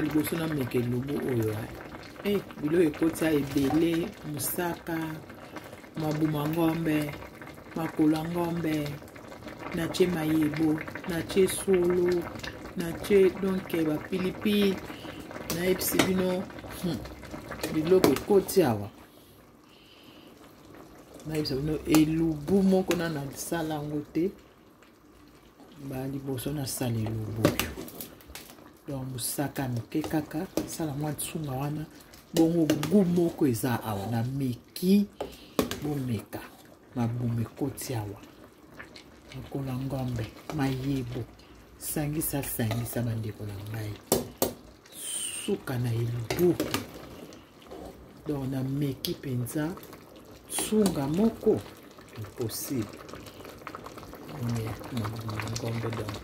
liboso na meke lubu oyo bilo ekota ebele musaka mabuma ngombe makolo ngombe na che mayebo na che solo na che donc ba pilipili na epsi bino biloko ekoti awa na epsi bino elubu moko na sala yango te ba liboso na sala elubu donc musaka moke kaka sala mwa tsunga wana bongo gu moko eza awa na meki bomeka mabume ekoti awa makolo ngombe mayebo sangisa bandeko na ngai suka na elubu donc na meki penza tsunga moko impossible mabume ngombe donc